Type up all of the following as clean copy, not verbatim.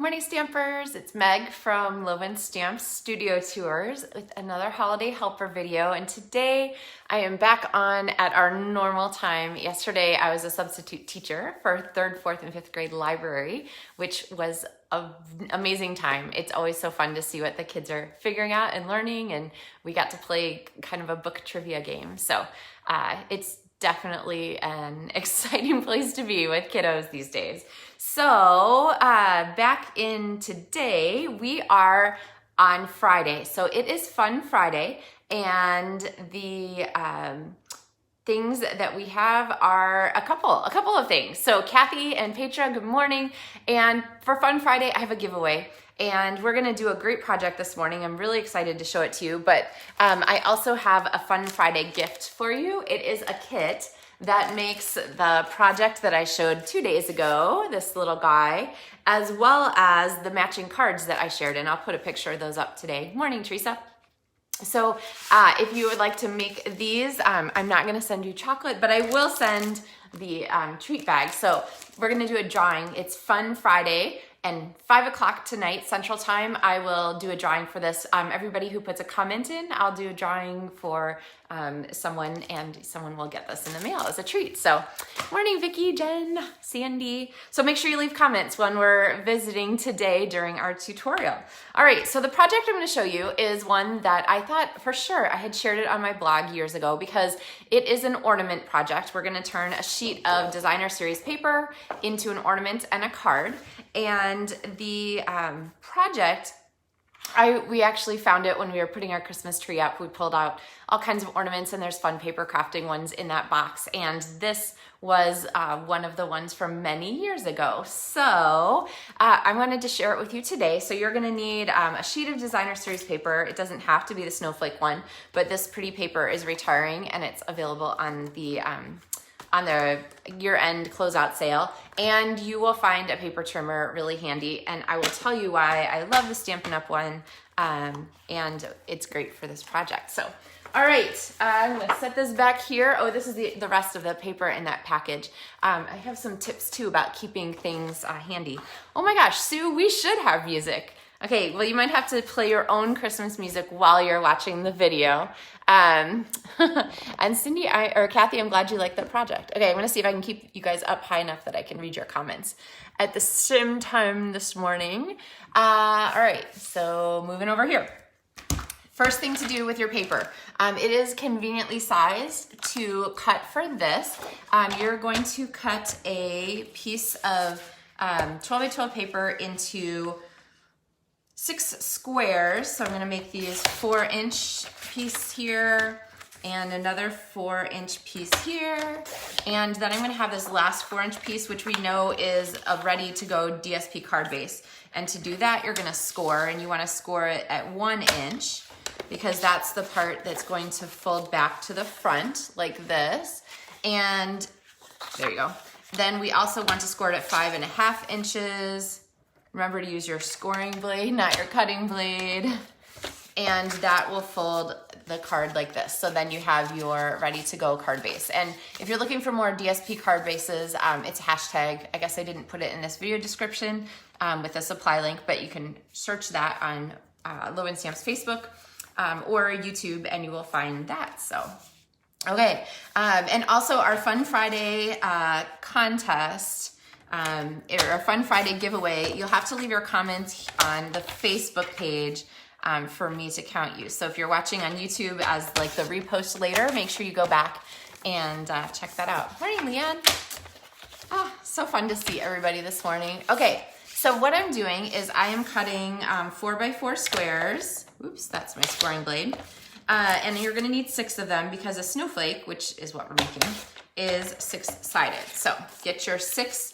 Morning Stampers, it's Meg from LovenStamps Studio Tours with another holiday helper video, and today I am back on at our normal time. Yesterday I was a substitute teacher for 3rd, 4th, and 5th grade library, which was an amazing time. It's always so fun to see what the kids are figuring out and learning, and we got to play kind of a book trivia game. So it's definitely an exciting place to be with kiddos these days. So back in today, we are on Friday. So it is Fun Friday, and the things that we have are a couple of things. So Kathy and Petra, good morning. And for Fun Friday, I have a giveaway. And we're gonna do a great project this morning. I'm really excited to show it to you, but I also have a Fun Friday gift for you. It is a kit that makes the project that I showed 2 days ago, this little guy, as well as the matching cards that I shared, and I'll put a picture of those up today. Morning, Teresa. So if you would like to make these, I'm not gonna send you chocolate, but I will send the treat bag. So we're gonna do a drawing. It's Fun Friday, and 5 o'clock tonight, Central Time, I will do a drawing for this. Everybody who puts a comment in, I'll do a drawing for someone, and someone will get this in the mail as a treat. So, morning, Vicki, Jen, Sandy. So make sure you leave comments when we're visiting today during our tutorial. All right, so the project I'm gonna show you is one that I thought for sure I had shared it on my blog years ago because it is an ornament project. We're gonna turn a sheet of designer series paper into an ornament and a card. And the project, we actually found it when we were putting our Christmas tree up. We pulled out all kinds of ornaments, and there's fun paper crafting ones in that box. And this was one of the ones from many years ago. So I wanted to share it with you today. So you're gonna need a sheet of designer series paper. It doesn't have to be the Snowflake one, but this pretty paper is retiring, and it's available on the year-end closeout sale, and you will find a paper trimmer really handy, and I will tell you why I love the Stampin' Up! One, and it's great for this project. So, all right, I'm gonna set this back here. Oh, this is the rest of the paper in that package. I have some tips too about keeping things handy. Oh my gosh, Sue, we should have music. Okay, well, you might have to play your own Christmas music while you're watching the video. And Cindy, or Kathy, I'm glad you liked that project. Okay, I'm gonna see if I can keep you guys up high enough that I can read your comments at the same time this morning. All right, so moving over here. First thing to do with your paper, it is conveniently sized to cut for this. You're going to cut a piece of 12 by 12 paper into 6 squares. So I'm gonna make these 4-inch piece here and another 4-inch piece here. And then I'm gonna have this last 4-inch piece, which we know is a ready to go DSP card base. And to do that, you're gonna score, and you wanna score it at 1 inch because that's the part that's going to fold back to the front like this. And there you go. Then we also want to score it at 5.5 inches. Remember to use your scoring blade, not your cutting blade. And that will fold the card like this. So then you have your ready to go card base. And if you're looking for more DSP card bases, it's a hashtag. I guess I didn't put it in this video description with a supply link, but you can search that on LovenStamps Facebook or YouTube, and you will find that. So, okay. And also our Fun Friday contest, or a Fun Friday giveaway, you'll have to leave your comments on the Facebook page for me to count you. So if you're watching on YouTube as like the repost later, make sure you go back and check that out. Morning, Leanne. Oh, so fun to see everybody this morning. Okay, so what I'm doing is I am cutting 4 by 4 squares. Oops, that's my scoring blade. And you're gonna need 6 of them because a snowflake, which is what we're making, is 6-sided. So get your 6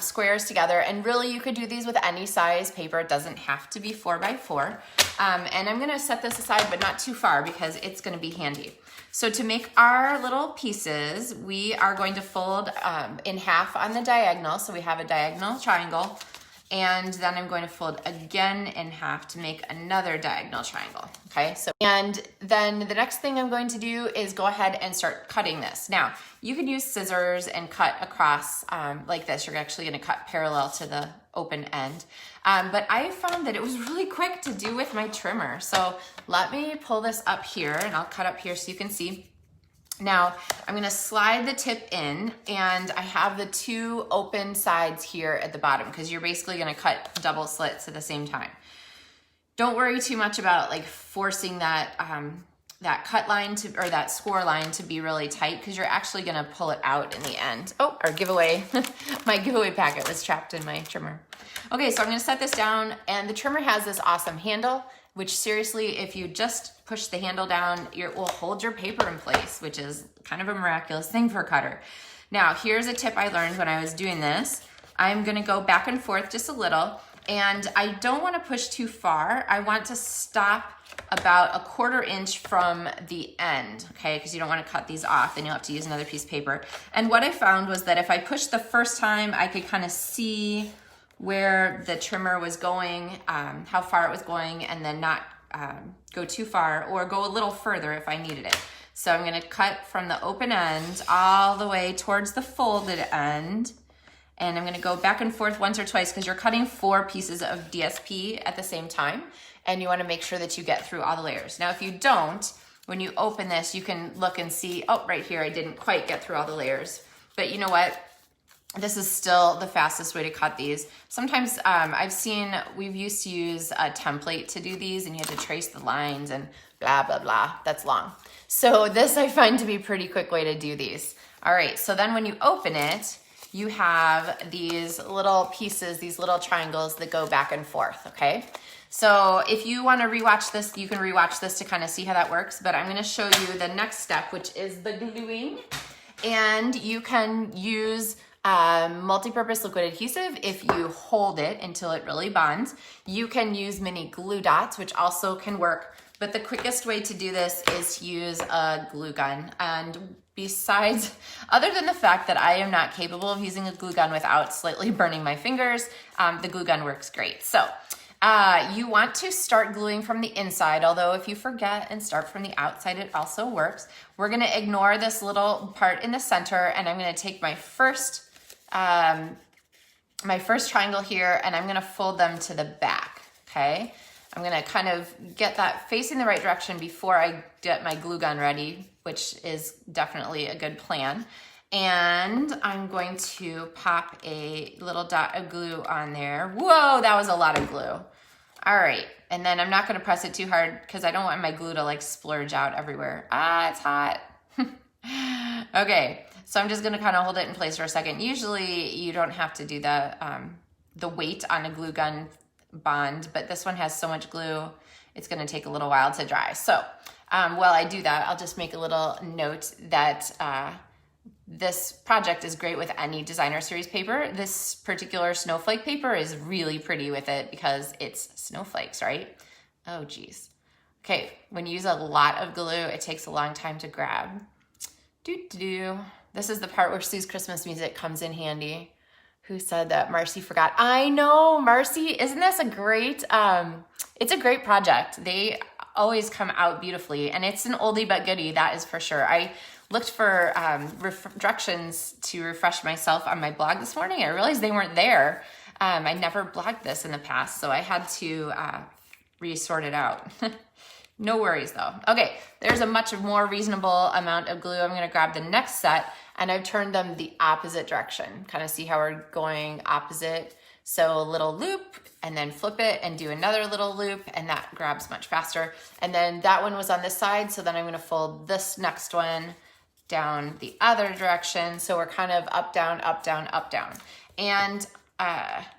squares together, and really you could do these with any size paper. It doesn't have to be 4 by 4. And I'm gonna set this aside, but not too far because it's gonna be handy. So to make our little pieces, we are going to fold in half on the diagonal. So we have a diagonal triangle, and then I'm going to fold again in half to make another diagonal triangle, okay? So, and then the next thing I'm going to do is go ahead and start cutting this. Now, you could use scissors and cut across like this. You're actually gonna cut parallel to the open end. But I found that it was really quick to do with my trimmer. So let me pull this up here, and I'll cut up here so you can see. Now I'm gonna slide the tip in, and I have the 2 open sides here at the bottom because you're basically gonna cut double slits at the same time. Don't worry too much about like forcing that that cut line to, or that score line to be really tight, because you're actually gonna pull it out in the end. Oh, our giveaway, my giveaway packet was trapped in my trimmer. Okay, so I'm gonna set this down, and the trimmer has this awesome handle, which seriously, if you just push the handle down, it will hold your paper in place, which is kind of a miraculous thing for a cutter. Now, here's a tip I learned when I was doing this. I'm gonna go back and forth just a little, and I don't wanna push too far. I want to stop about 1/4 inch from the end, okay? Because you don't want to cut these off, and you'll have to use another piece of paper. And what I found was that if I pushed the first time, I could kind of see where the trimmer was going, how far it was going, and then not go too far, or go a little further if I needed it. So I'm gonna cut from the open end all the way towards the folded end, and I'm gonna go back and forth once or twice, because you're cutting 4 pieces of DSP at the same time, and you wanna make sure that you get through all the layers. Now, if you don't, when you open this, you can look and see, oh, right here, I didn't quite get through all the layers. But you know what? This is still the fastest way to cut these. Sometimes I've seen, we've used to use a template to do these, and you have to trace the lines and blah, blah, blah. That's long. So this I find to be a pretty quick way to do these. All right, so then when you open it, you have these little pieces, these little triangles that go back and forth, okay? So if you want to rewatch this, you can rewatch this to kind of see how that works, but I'm going to show you the next step, which is the gluing. And you can use multi-purpose liquid adhesive if you hold it until it really bonds. You can use mini glue dots, which also can work, but the quickest way to do this is to use a glue gun. And besides, other than the fact that I am not capable of using a glue gun without slightly burning my fingers, the glue gun works great. So you want to start gluing from the inside, although if you forget and start from the outside, it also works. We're gonna ignore this little part in the center, and I'm gonna take my first triangle here, and I'm gonna fold them to the back, okay? I'm gonna kind of get that facing the right direction before I get my glue gun ready, which is definitely a good plan. And I'm going to pop a little dot of glue on there. Whoa, that was a lot of glue. All right, and then I'm not gonna press it too hard because I don't want my glue to like splurge out everywhere. Ah, it's hot. Okay, so I'm just gonna kind of hold it in place for a second. Usually you don't have to do the weight on a glue gun bond, but this one has so much glue, it's gonna take a little while to dry. So while I do that, I'll just make a little note that this project is great with any designer series paper. This particular snowflake paper is really pretty with it because it's snowflakes, right? Oh geez. Okay, when you use a lot of glue, it takes a long time to grab. This is the part where Sue's Christmas music comes in handy. Who said that Marcy forgot? I know, Marcy, isn't this a great, it's a great project. They always come out beautifully, and it's an oldie but goodie, that is for sure. I looked for directions to refresh myself on my blog this morning. I realized they weren't there. I never blogged this in the past, so I had to resort it out. No worries though. Okay, there's a much more reasonable amount of glue. I'm gonna grab the next set, and I've turned them the opposite direction. Kind of see how we're going opposite. So a little loop, and then flip it and do another little loop, and that grabs much faster. And then that one was on this side, so then I'm gonna fold this next one down the other direction. So we're kind of up, down, up, down, up, down. And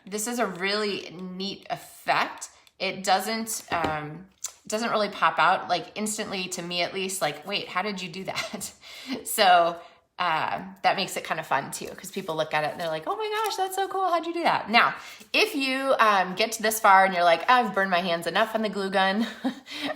this is a really neat effect. It doesn't really pop out like instantly, to me at least, like, wait, how did you do that? So that makes it kind of fun too, because people look at it and they're like, oh my gosh, that's so cool, how'd you do that? Now, if you get to this far and you're like, I've burned my hands enough on the glue gun,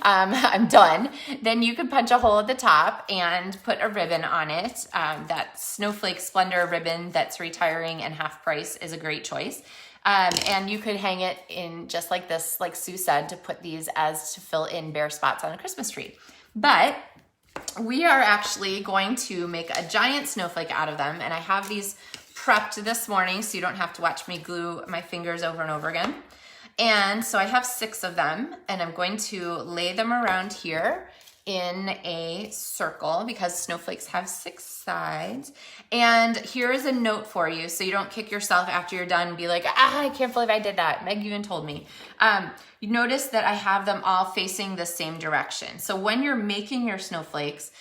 I'm done, then you can punch a hole at the top and put a ribbon on it. That Snowflake Splendor ribbon that's retiring and half price is a great choice. And you could hang it in just like this, like Sue said, to put these as to fill in bare spots on a Christmas tree. But we are actually going to make a giant snowflake out of them, and I have these prepped this morning so you don't have to watch me glue my fingers over and over again. And so I have 6 of them, and I'm going to lay them around here in a circle because snowflakes have 6 sides. And here is a note for you so you don't kick yourself after you're done and be like, I can't believe I did that. Meg even told me. You notice that I have them all facing the same direction. So when you're making your snowflakes,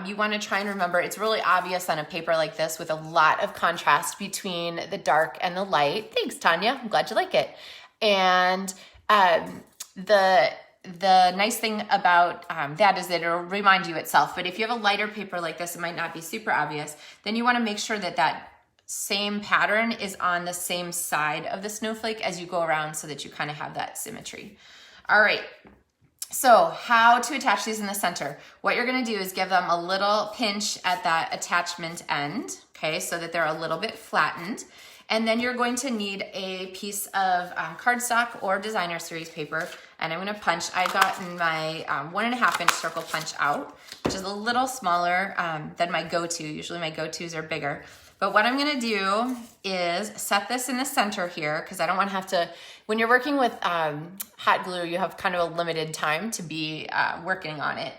you want to try and remember it's really obvious on a paper like this with a lot of contrast between the dark and the light. Thanks, Tanya. I'm glad you like it. And the nice thing about that is that it'll remind you itself. But if you have a lighter paper like this, it might not be super obvious. Then you want to make sure that that same pattern is on the same side of the snowflake as you go around so that you kind of have that symmetry. All right. So how to attach these in the center. What you're going to do is give them a little pinch at that attachment end, okay, so that they're a little bit flattened. And then you're going to need a piece of cardstock or designer series paper. And I'm going to punch. I got my 1.5 inch circle punch out, which is a little smaller than my go-to. Usually my go-tos are bigger. But what I'm going to do is set this in the center here because I don't want to have to, when you're working with hot glue, you have kind of a limited time to be working on it.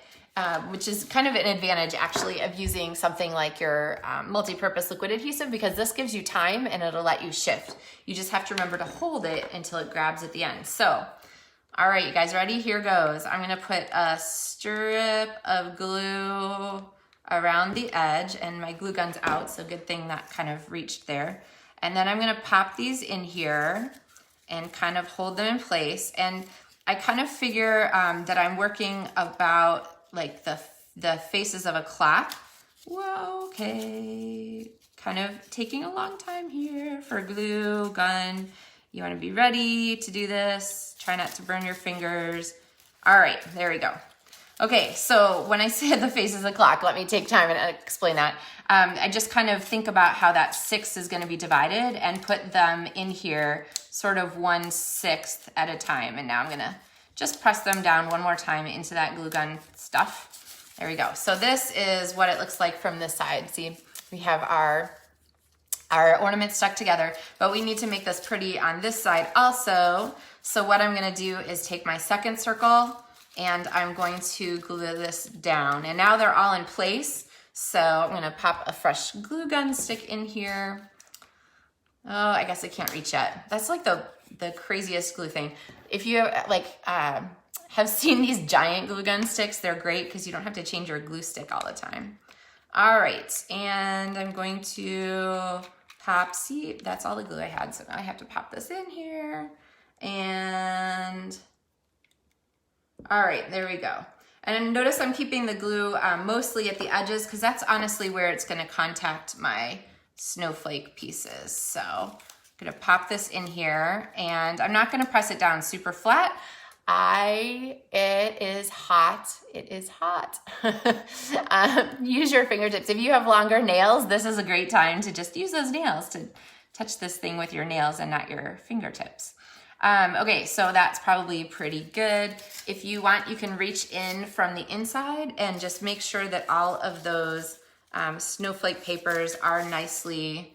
Which is kind of an advantage actually of using something like your multi-purpose liquid adhesive because this gives you time and it'll let you shift. You just have to remember to hold it until it grabs at the end. So, all right, you guys ready? Here goes. I'm gonna put a strip of glue around the edge and my glue gun's out, so good thing that kind of reached there. And then I'm gonna pop these in here and kind of hold them in place. And I kind of figure that I'm working about like the faces of a clock. Whoa, okay. Kind of taking a long time here for glue gun. You wanna be ready to do this. Try not to burn your fingers. All right, there we go. Okay, so when I said the faces of the clock, let me take time and explain that. I just kind of think about how that 6 is gonna be divided and put them in here sort of 1/6 at a time. And now I'm gonna just press them down one more time into that glue gun stuff. There we go. So this is what it looks like from this side. See, we have our ornaments stuck together, but we need to make this pretty on this side also. So what I'm gonna do is take my second circle and I'm going to glue this down. And now they're all in place. So I'm gonna pop a fresh glue gun stick in here. Oh, I guess I can't reach yet. That's like the craziest glue thing. If you like have seen these giant glue gun sticks, they're great because you don't have to change your glue stick all the time. All right, and I'm going to pop, see, that's all the glue I had. So now I have to pop this in here. And all right, there we go. And notice I'm keeping the glue mostly at the edges because that's honestly where it's gonna contact my snowflake pieces. So I'm gonna pop this in here and I'm not gonna press it down super flat. It is hot. It is hot. Use your fingertips. If you have longer nails, this is a great time to just use those nails to touch this thing with your nails and not your fingertips. Okay, so that's probably pretty good. If you want, you can reach in from the inside and just make sure that all of those snowflake papers are nicely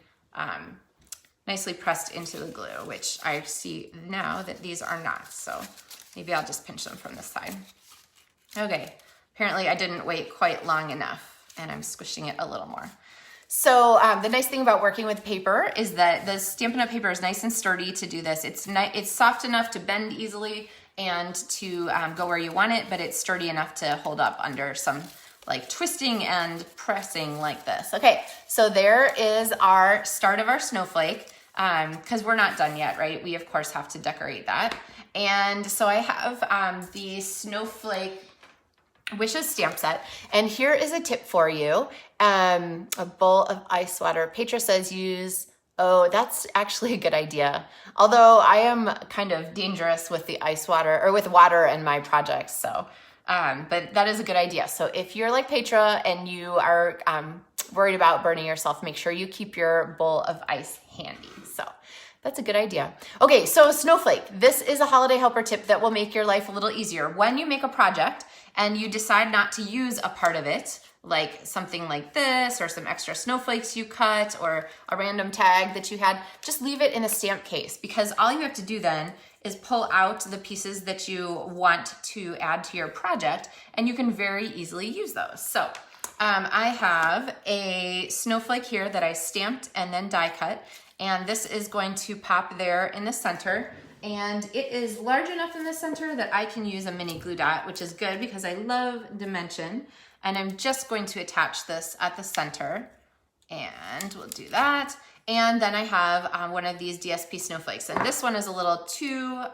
pressed into the glue, which I see now that these are not. So maybe I'll just pinch them from this side. Okay, apparently I didn't wait quite long enough and I'm squishing it a little more. So the nice thing about working with paper is that the Stampin' Up! Paper is nice and sturdy to do this. It's soft enough to bend easily and to go where you want it, but it's sturdy enough to hold up under some like twisting and pressing like this. Okay, so there is our start of our snowflake because we're not done yet, right? We of course have to decorate that. And so I have the Snowflake Wishes stamp set. And here is a tip for you. A bowl of ice water. Petra says use, oh, that's actually a good idea. Although I am kind of dangerous with the ice water or with water in my projects. So, but that is a good idea. So if you're like Petra and you are worried about burning yourself, make sure you keep your bowl of ice handy. So that's a good idea. Okay, so Snowflake. This is a holiday helper tip that will make your life a little easier. When you make a project and you decide not to use a part of it, like something like this or some extra snowflakes you cut or a random tag that you had, just leave it in a stamp case, because all you have to do then is pull out the pieces that you want to add to your project, and you can very easily use those. So I have a snowflake here that I stamped and then die cut, and this is going to pop there in the center. And it is large enough in the center that I can use a mini glue dot, which is good because I love dimension. And I'm just going to attach this at the center, and we'll do that. And then I have one of these DSP snowflakes, and this one is a little too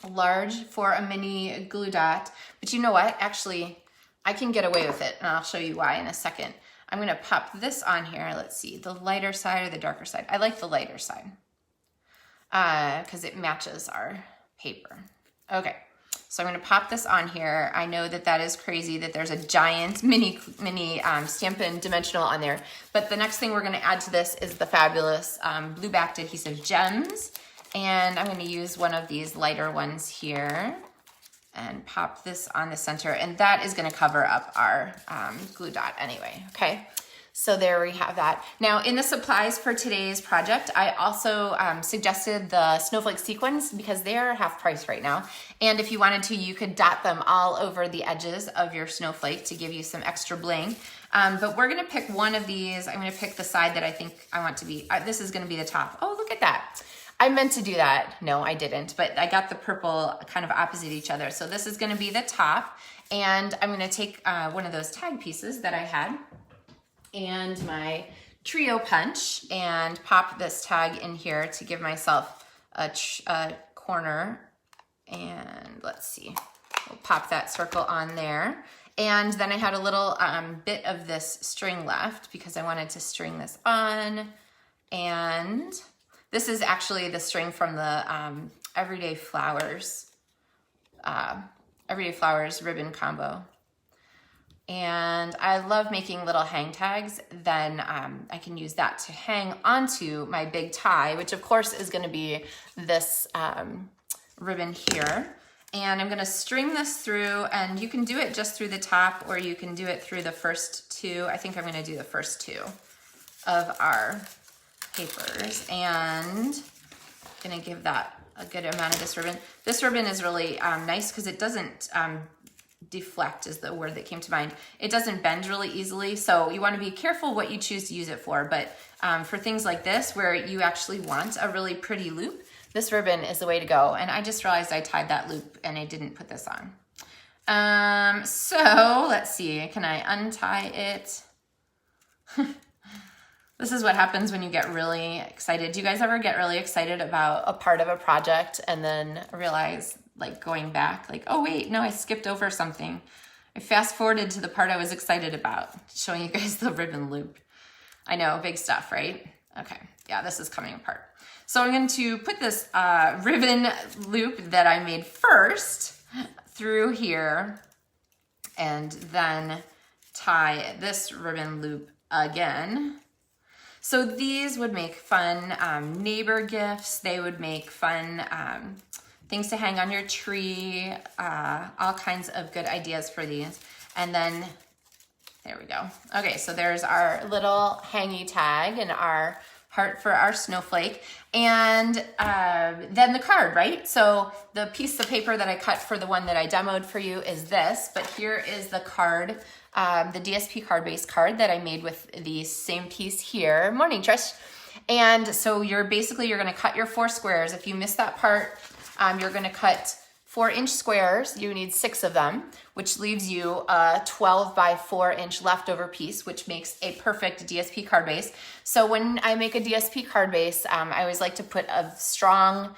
large for a mini glue dot, but you know what? Actually, I can get away with it, and I'll show you why in a second. I'm gonna pop this on here. Let's see, the lighter side or the darker side? I like the lighter side because it matches our paper. Okay, so I'm gonna pop this on here. I know that that is crazy that there's a giant mini Stampin' Dimensional on there, but the next thing we're gonna add to this is the fabulous blue backed adhesive gems. And I'm gonna use one of these lighter ones here and pop this on the center, and that is gonna cover up our glue dot anyway, okay? So there we have that. Now in the supplies for today's project, I also suggested the Snowflake Sequins because they are half price right now. And if you wanted to, you could dot them all over the edges of your snowflake to give you some extra bling. But we're gonna pick one of these. I'm gonna pick the side that I think I want to be, this is gonna be the top. Oh, look at that. I meant to do that. No, I didn't, but I got the purple kind of opposite each other. So this is gonna be the top, and I'm gonna take one of those tag pieces that I had and my trio punch and pop this tag in here to give myself a corner. And let's see, we'll pop that circle on there. And then I had a little bit of this string left because I wanted to string this on. And this is actually the string from the Everyday Flowers ribbon combo. And I love making little hang tags. Then I can use that to hang onto my big tie, which of course is gonna be this ribbon here. And I'm gonna string this through, and you can do it just through the top, or you can do it through the first two. I think I'm gonna do the first two of our papers, and I'm gonna give that a good amount of this ribbon. This ribbon is really nice because it doesn't deflect is the word that came to mind. It doesn't bend really easily, so you want to be careful what you choose to use it for, but for things like this where you actually want a really pretty loop, this ribbon is the way to go. And I just realized I tied that loop and I didn't put this on. So let's see, can I untie it? This is what happens when you get really excited. Do you guys ever get really excited about a part of a project and then realize, like going back, like, oh wait, no, I skipped over something. I fast forwarded to the part I was excited about, showing you guys the ribbon loop. I know, big stuff, right? Okay, yeah, this is coming apart. So I'm going to put this ribbon loop that I made first through here, and then tie this ribbon loop again. So these would make fun neighbor gifts. They would make fun things to hang on your tree, all kinds of good ideas for these. And then, there we go. Okay, so there's our little hangy tag and our heart for our snowflake. And then the card, right? So the piece of paper that I cut for the one that I demoed for you is this, but here is the card, the DSP card base card that I made with the same piece here. Morning, Trish. And so you're gonna cut your 4 squares. If you missed that part, you're gonna cut 4-inch squares. You need 6 of them, which leaves you a 12 by 4-inch leftover piece, which makes a perfect DSP card base. So when I make a DSP card base, I always like to put a strong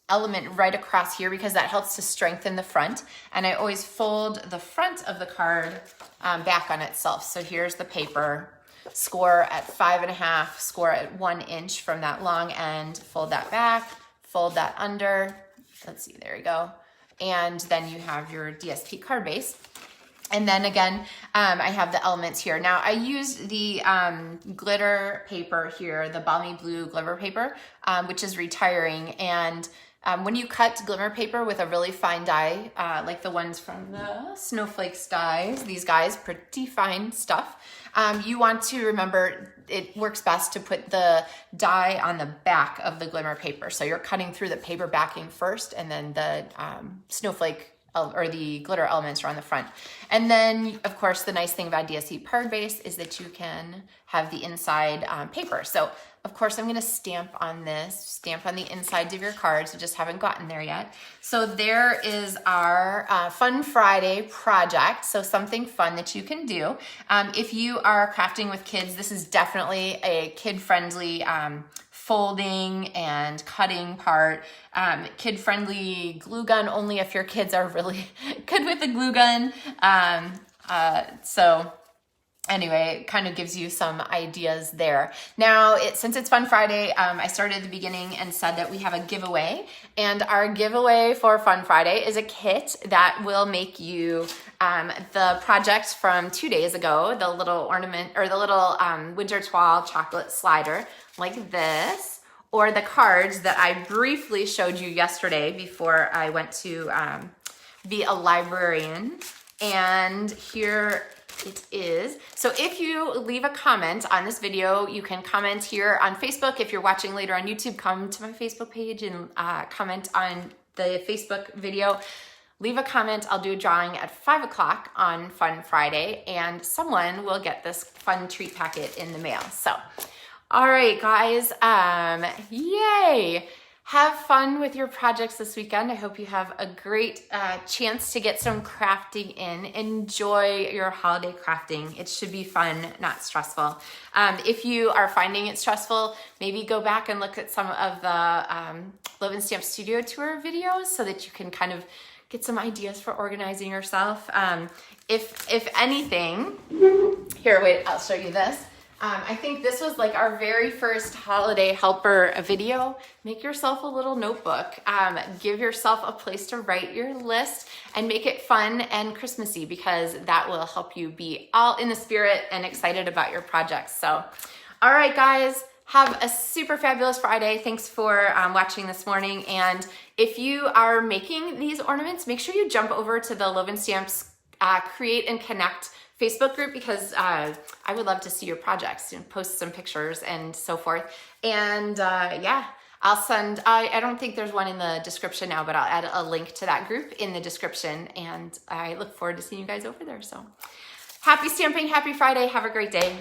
element right across here because that helps to strengthen the front. And I always fold the front of the card back on itself. So here's the paper. Score at 5.5, score at 1 inch from that long end, fold that back, fold that under. Let's see, there we go. And then you have your DSP card base. And then again, I have the elements here. Now I used the glitter paper here, the balmy blue glitter paper, which is retiring. And when you cut glimmer paper with a really fine die, like the ones from the Snowflakes dies, these guys, pretty fine stuff, you want to remember it works best to put the die on the back of the glimmer paper. So you're cutting through the paper backing first, and then the snowflake or the glitter elements are on the front. And then, of course, the nice thing about DSC Card Base is that you can have the inside paper. So, of course, I'm gonna stamp on this, stamp on the insides of your cards. I just haven't gotten there yet. So there is our Fun Friday project. So something fun that you can do. If you are crafting with kids, this is definitely a kid-friendly folding and cutting part. Kid-friendly glue gun only if your kids are really good with the glue gun. So anyway, it kind of gives you some ideas there. Now, since it's Fun Friday, I started at the beginning and said that we have a giveaway. And our giveaway for Fun Friday is a kit that will make you the project from 2 days ago, the little ornament or the little winter toile chocolate slider like this, or the cards that I briefly showed you yesterday before I went to be a librarian. And here it is. So if you leave a comment on this video, you can comment here on Facebook. If you're watching later on YouTube, come to my Facebook page and comment on the Facebook video. Leave a comment. I'll do a drawing at 5 o'clock on Fun Friday, and someone will get this fun treat packet in the mail. So, all right, guys, yay. Have fun with your projects this weekend. I hope you have a great chance to get some crafting in. Enjoy your holiday crafting. It should be fun, not stressful. If you are finding it stressful, maybe go back and look at some of the LovenStamps Studio Tour videos so that you can kind of get some ideas for organizing yourself. If anything, here, wait, I'll show you this. I think this was like our very first holiday helper video. Make yourself a little notebook. Give yourself a place to write your list and make it fun and Christmassy, because that will help you be all in the spirit and excited about your projects. So, all right, guys, have a super fabulous Friday. Thanks for watching this morning. And if you are making these ornaments, make sure you jump over to the LovenStamps Create and Connect Facebook group, because I would love to see your projects and post some pictures and so forth. And yeah, I'll send, I don't think there's one in the description now, but I'll add a link to that group in the description. And I look forward to seeing you guys over there. So happy stamping, happy Friday. Have a great day.